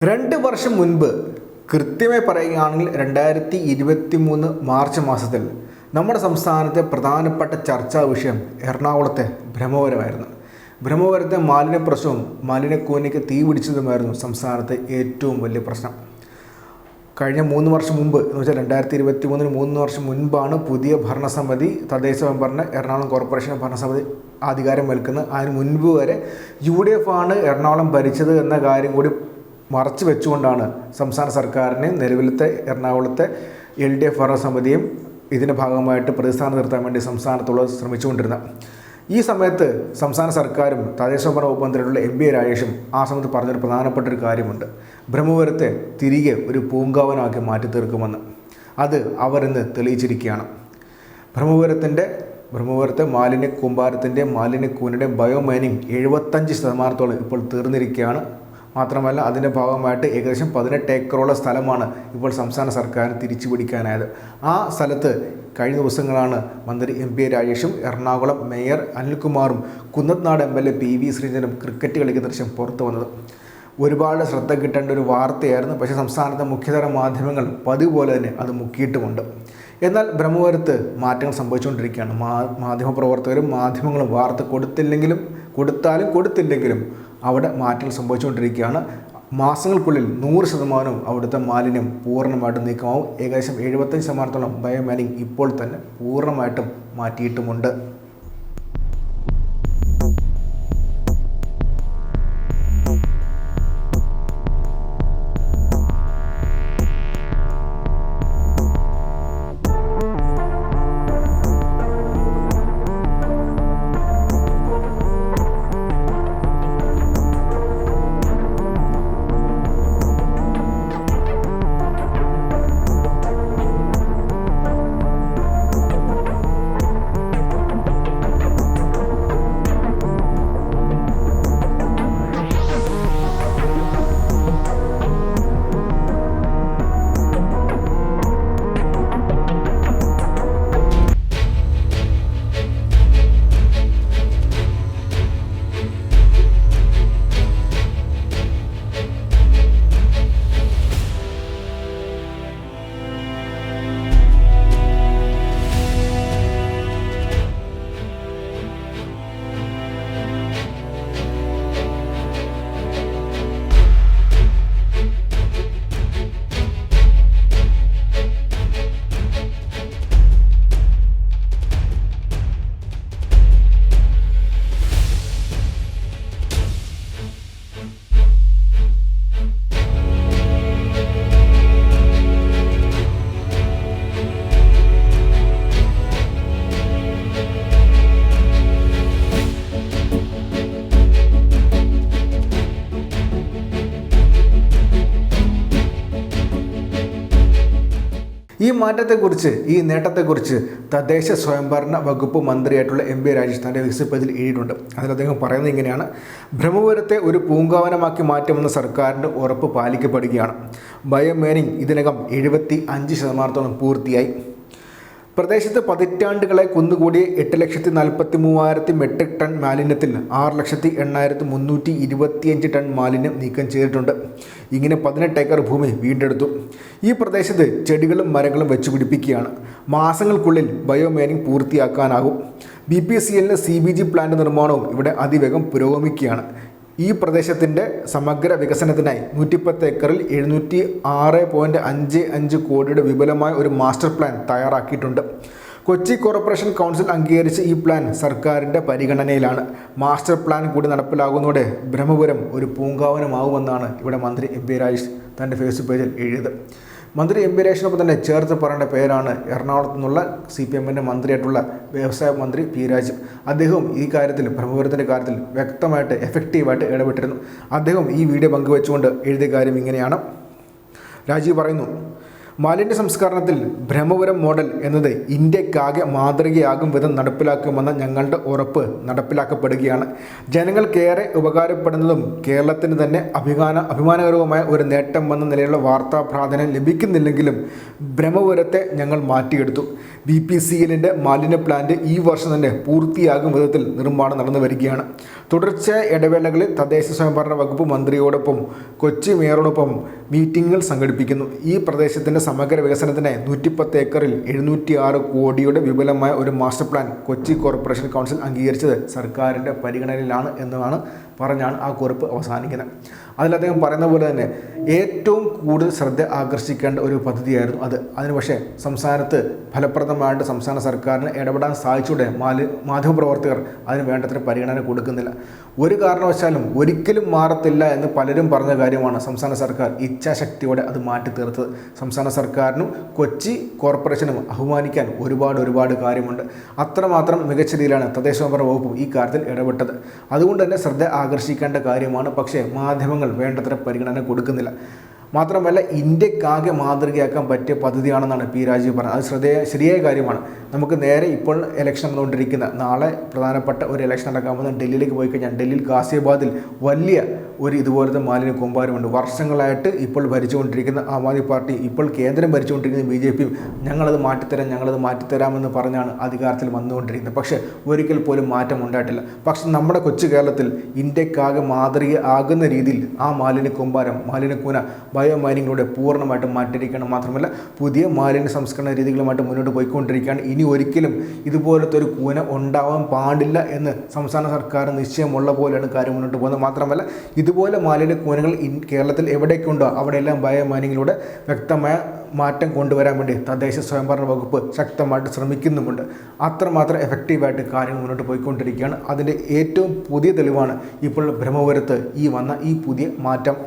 2 വർഷം മുൻപ് കൃത്യമായി പറയുകയാണെങ്കിൽ 2023 മാർച്ച് മാസത്തിൽ നമ്മുടെ സംസ്ഥാനത്തെ പ്രധാനപ്പെട്ട ചർച്ചാ വിഷയം എറണാകുളത്തെ ബ്രഹ്മപുരമായിരുന്നു. ബ്രഹ്മപുരത്തെ മാലിന്യ പ്രശ്നവും മാലിന്യക്കൂനയ്ക്ക് തീ പിടിച്ചതുമായിരുന്നു സംസ്ഥാനത്തെ ഏറ്റവും വലിയ പ്രശ്നം. കഴിഞ്ഞ 3 വർഷം മുമ്പ് എന്ന് വെച്ചാൽ 2023 3 വർഷം മുൻപാണ് പുതിയ ഭരണസമിതി തദ്ദേശ സ്വയംഭരണ എറണാകുളം കോർപ്പറേഷൻ ഭരണസമിതി അധികാരം ഏൽക്കുന്നത്. അതിന് മുൻപ് വരെ UDF ആണ് എറണാകുളം ഭരിച്ചത് എന്ന കാര്യം കൂടി മറച്ചു വെച്ചുകൊണ്ടാണ് സംസ്ഥാന സർക്കാരിനെ നിലവിലത്തെ എറണാകുളത്തെ LDF ഭരണസമിതിയും ഇതിൻ്റെ ഭാഗമായിട്ട് പ്രതിസ്ഥാനം നിർത്താൻ വേണ്ടി സംസ്ഥാനത്തുള്ളത് ശ്രമിച്ചുകൊണ്ടിരുന്നത്. ഈ സമയത്ത് സംസ്ഥാന സർക്കാരും തദ്ദേശ സ്വയംഭരണ വകുപ്പ് മന്ത്രിയുള്ള MB രാജേഷും ആ സമയത്ത് പറഞ്ഞൊരു പ്രധാനപ്പെട്ട ഒരു കാര്യമുണ്ട്. ബ്രഹ്മപുരത്തെ തിരികെ ഒരു പൂങ്കാവനമാക്കി മാറ്റി തീർക്കുമെന്ന്. അത് അവരിന്ന് തെളിയിച്ചിരിക്കുകയാണ്. ബ്രഹ്മപുരത്തെ മാലിന്യ കൂമ്പാരത്തിൻ്റെ മാലിന്യക്കൂനിൻ്റെ ബയോമൈനിങ് 75% ഇപ്പോൾ തീർന്നിരിക്കുകയാണ്. മാത്രമല്ല അതിൻ്റെ ഭാഗമായിട്ട് ഏകദേശം 18 ഏക്കറോളം സ്ഥലമാണ് ഇപ്പോൾ സംസ്ഥാന സർക്കാരിന് തിരിച്ചു പിടിക്കാനായത്. ആ സ്ഥലത്ത് കഴിഞ്ഞ ദിവസങ്ങളാണ് മന്ത്രി MB രാജേഷും എറണാകുളം മേയർ അനിൽകുമാറും കുന്നത്നാട് MLA PV ശ്രീധരനും ക്രിക്കറ്റ് കളിക്കുന്ന ദൃശ്യം പുറത്തു വന്നത്. ഒരുപാട് ശ്രദ്ധ കിട്ടേണ്ട ഒരു വാർത്തയായിരുന്നു. പക്ഷേ സംസ്ഥാനത്തെ മുഖ്യധാര മാധ്യമങ്ങൾ പതിവ് പോലെ തന്നെ അത് മുക്കിയിട്ടുമുണ്ട്. എന്നാൽ ബ്രഹ്മപുരത്ത് മാറ്റങ്ങൾ സംഭവിച്ചുകൊണ്ടിരിക്കുകയാണ്. മാധ്യമപ്രവർത്തകരും മാധ്യമങ്ങളും വാർത്ത കൊടുത്തില്ലെങ്കിലും അവിടെ മാറ്റങ്ങൾ സംഭവിച്ചുകൊണ്ടിരിക്കുകയാണ്. മാസങ്ങൾക്കുള്ളിൽ 100% അവിടുത്തെ മാലിന്യം പൂർണ്ണമായിട്ടും നീക്കമാവും. ഏകദേശം 75% ബയോമൈനിങ് ഇപ്പോൾ തന്നെ പൂർണ്ണമായിട്ടും മാറ്റിയിട്ടുമുണ്ട്. ഈ മാറ്റത്തെക്കുറിച്ച് ഈ നേട്ടത്തെക്കുറിച്ച് തദ്ദേശ സ്വയംഭരണ വകുപ്പ് മന്ത്രിയായിട്ടുള്ള MB രാജേഷ് തൻ്റെ ഫേസ്ബുക്ക് പേജിൽ എഴുതിയിട്ടുണ്ട്. അതിൽ അദ്ദേഹം പറയുന്നത് ഇങ്ങനെയാണ്: ബ്രഹ്മപുരത്തെ ഒരു പൂങ്കാവനമാക്കി മാറ്റുമെന്ന സർക്കാരിൻ്റെ ഉറപ്പ് പാലിക്കപ്പെടുകയാണ്. ബയോമൈനിങ് ഇതിനകം 75% പൂർത്തിയായി. പ്രദേശത്ത് പതിറ്റാണ്ടുകളെ കുന്നുകൂടിയ 8,43,000 മെട്രിക് ടൺ മാലിന്യത്തിൽ 6,08,325 ടൺ മാലിന്യം നീക്കം ചെയ്തിട്ടുണ്ട്. ഇങ്ങനെ 18 ഏക്കർ ഭൂമി വീണ്ടെടുത്തു. ഈ പ്രദേശത്ത് ചെടികളും മരങ്ങളും വെച്ചുപിടിപ്പിക്കുകയാണ്. മാസങ്ങൾക്കുള്ളിൽ ബയോമൈനിങ് പൂർത്തിയാക്കാനാകും. BPCLന് CBG പ്ലാന്റ് നിർമ്മാണവും ഇവിടെ അതിവേഗം പുരോഗമിക്കുകയാണ്. ഈ പ്രദേശത്തിൻ്റെ സമഗ്ര വികസനത്തിനായി 110 ഏക്കറിൽ 706.55 കോടിയുടെ വിപുലമായ ഒരു മാസ്റ്റർ പ്ലാൻ തയ്യാറാക്കിയിട്ടുണ്ട്. കൊച്ചി കോർപ്പറേഷൻ കൗൺസിൽ അംഗീകരിച്ച ഈ പ്ലാൻ സർക്കാരിൻ്റെ പരിഗണനയിലാണ്. മാസ്റ്റർ പ്ലാൻ കൂടി നടപ്പിലാകുന്നതോടെ ബ്രഹ്മപുരം ഒരു പൂങ്കാവനമാവുമെന്നാണ് ഇവിടെ മന്ത്രി MB രാജേഷ് തൻ്റെ ഫേസ്ബുക്ക് പേജിൽ എഴുതിയത്. മന്ത്രി MB രാജേഷിനൊപ്പം തന്നെ ചേർത്ത് പറയേണ്ട പേരാണ് എറണാകുളത്തു നിന്നുള്ള CPMൻ്റെ മന്ത്രിയായിട്ടുള്ള വ്യവസായ മന്ത്രി P രാജീവ്. അദ്ദേഹം ഈ കാര്യത്തിൽ ബ്രഹ്മപുരത്തിൻ്റെ കാര്യത്തിൽ വ്യക്തമായിട്ട് എഫക്റ്റീവായിട്ട് ഇടപെട്ടിരുന്നു. അദ്ദേഹം ഈ വീഡിയോ പങ്കുവെച്ചുകൊണ്ട് എഴുതിയ കാര്യം ഇങ്ങനെയാണ്. രാജീവ് പറയുന്നു: മാലിന്യ സംസ്കരണത്തിൽ ബ്രഹ്മപുരം മോഡൽ എന്നത് ഇന്ത്യക്കാകെ മാതൃകയാകും വിധം നടപ്പിലാക്കുമെന്ന ഞങ്ങളുടെ ഉറപ്പ് നടപ്പിലാക്കപ്പെടുകയാണ്. ജനങ്ങൾക്കേറെ ഉപകാരപ്പെടുന്നതും കേരളത്തിന് തന്നെ അഭിമാനകരവുമായ ഒരു നേട്ടം എന്ന നിലയിലുള്ള വാർത്താ പ്രാധാന്യം ലഭിക്കുന്നില്ലെങ്കിലും ബ്രഹ്മപുരത്തെ ഞങ്ങൾ മാറ്റിയെടുത്തു. BPCLന്റെ മാലിന്യ പ്ലാന്റ് ഈ വർഷം തന്നെ പൂർത്തിയാകും വിധത്തിൽ നിർമ്മാണം നടന്നു വരികയാണ്. തുടർച്ചയായ ഇടവേളകളിൽ തദ്ദേശ സ്വയംഭരണ വകുപ്പ് മന്ത്രിയോടൊപ്പം കൊച്ചി മേയറോടൊപ്പം മീറ്റിംഗുകൾ സംഘടിപ്പിക്കുന്നു. ഈ പ്രദേശത്തിൻ്റെ സമഗ്ര വികസനത്തിനായി 110 ഏക്കറിൽ 706 കോടിയുടെ വിപുലമായ ഒരു master plan Kochi corporation council അംഗീകരിച്ചത് സർക്കാരിൻ്റെ പരിഗണനയിലാണ് പറഞ്ഞാണ് ആ കുറിപ്പ് അവസാനിക്കുന്നത്. അതിൽ അദ്ദേഹം പറയുന്ന പോലെ തന്നെ ഏറ്റവും കൂടുതൽ ശ്രദ്ധ ആകർഷിക്കേണ്ട ഒരു പദ്ധതിയായിരുന്നു അതിന് പക്ഷേ സംസ്ഥാനത്ത് ഫലപ്രദമായിട്ട് സംസ്ഥാന സർക്കാരിന് ഇടപെടാൻ സാധിച്ചൂടെ മാധ്യമപ്രവർത്തകർ അതിന് വേണ്ടത്ര പരിഗണന കൊടുക്കുന്നില്ല. ഒരു കാരണവശാലും ഒരിക്കലും മാറത്തില്ല എന്ന് പലരും പറഞ്ഞ കാര്യമാണ് സംസ്ഥാന സർക്കാർ ഇച്ഛാശക്തിയോടെ അത് മാറ്റി തീർത്തത്. സംസ്ഥാന സർക്കാരിനും കൊച്ചി കോർപ്പറേഷനും അഭിമാനിക്കാൻ ഒരുപാട് കാര്യമുണ്ട്. അത്രമാത്രം മികച്ച രീതിയിലാണ് തദ്ദേശ സ്വയംഭരണ വകുപ്പും ഈ കാര്യത്തിൽ ഇടപെട്ടത്. അതുകൊണ്ട് തന്നെ ശ്രദ്ധ ആകർഷിക്കേണ്ട കാര്യമാണ്. പക്ഷേ മാധ്യമങ്ങൾ വേണ്ടത്ര പരിഗണന കൊടുക്കുന്നില്ല. മാത്രമല്ല ഇന്ത്യക്കാകെ മാതൃകയാക്കാൻ പറ്റിയ പദ്ധതിയാണെന്നാണ് P. രാജീവ് പറഞ്ഞത്. അത് ശരിയായ കാര്യമാണ്. നമുക്ക് നേരെ ഇപ്പോൾ ഇലക്ഷൻ നടന്നുകൊണ്ടിരിക്കുന്ന നാളെ പ്രധാനപ്പെട്ട ഒരു ഇലക്ഷൻ നടക്കാൻ പോകുന്ന ഡൽഹിയിലേക്ക് പോയി കഴിഞ്ഞാൽ ഡൽഹിയിൽ ഗാസിയാബാദിൽ വലിയ ഒരു ഇതുപോലത്തെ മാലിന്യ കൂമ്പാരമുണ്ട്. വർഷങ്ങളായിട്ട് ഇപ്പോൾ ഭരിച്ചുകൊണ്ടിരിക്കുന്ന ആം ആദ്മി പാർട്ടി, ഇപ്പോൾ കേന്ദ്രം ഭരിച്ചുകൊണ്ടിരിക്കുന്ന BJPയും ഞങ്ങളത് മാറ്റിത്തരാമെന്ന് പറഞ്ഞാണ് അധികാരത്തിൽ വന്നുകൊണ്ടിരിക്കുന്നത്. പക്ഷേ ഒരിക്കൽ പോലും മാറ്റം ഉണ്ടായിട്ടില്ല. പക്ഷെ നമ്മുടെ കൊച്ചു കേരളത്തിൽ ഇന്ത്യക്കാകെ മാതൃക ആകുന്ന രീതിയിൽ ആ മാലിന്യ കൂന ബയോ മൈനിങ്ങിലൂടെ പൂർണ്ണമായിട്ടും മാറ്റിയിരിക്കുകയാണ്. മാത്രമല്ല പുതിയ മാലിന്യ സംസ്കരണ രീതികളുമായിട്ട് മുന്നോട്ട് പോയിക്കൊണ്ടിരിക്കുകയാണ്. ഇനി ഒരിക്കലും ഇതുപോലത്തെ ഒരു കൂന ഉണ്ടാവാൻ പാടില്ല എന്ന് സംസ്ഥാന സർക്കാർ നിശ്ചയമുള്ള പോലെയാണ് കാര്യം മുന്നോട്ട് പോകുന്നത്. മാത്രമല്ല ഇതുപോലെ മാലിന്യ കൂനകൾ കേരളത്തിൽ എവിടെയൊക്കെ ഉണ്ടോ അവിടെയെല്ലാം ബയോ മൈനിങ്ങിലൂടെ വ്യക്തമായ മാറ്റം കൊണ്ടുവരാൻ വേണ്ടി തദ്ദേശ സ്വയംഭരണ വകുപ്പ് ശക്തമായിട്ട് ശ്രമിക്കുന്നുമുണ്ട്. അത്രമാത്രം എഫക്റ്റീവായിട്ട് കാര്യങ്ങൾ മുന്നോട്ട് പോയിക്കൊണ്ടിരിക്കുകയാണ്. അതിൻ്റെ ഏറ്റവും പുതിയ തെളിവാണ് ഇപ്പോൾ ബ്രഹ്മപുരത്ത് ഈ പുതിയ മാറ്റം.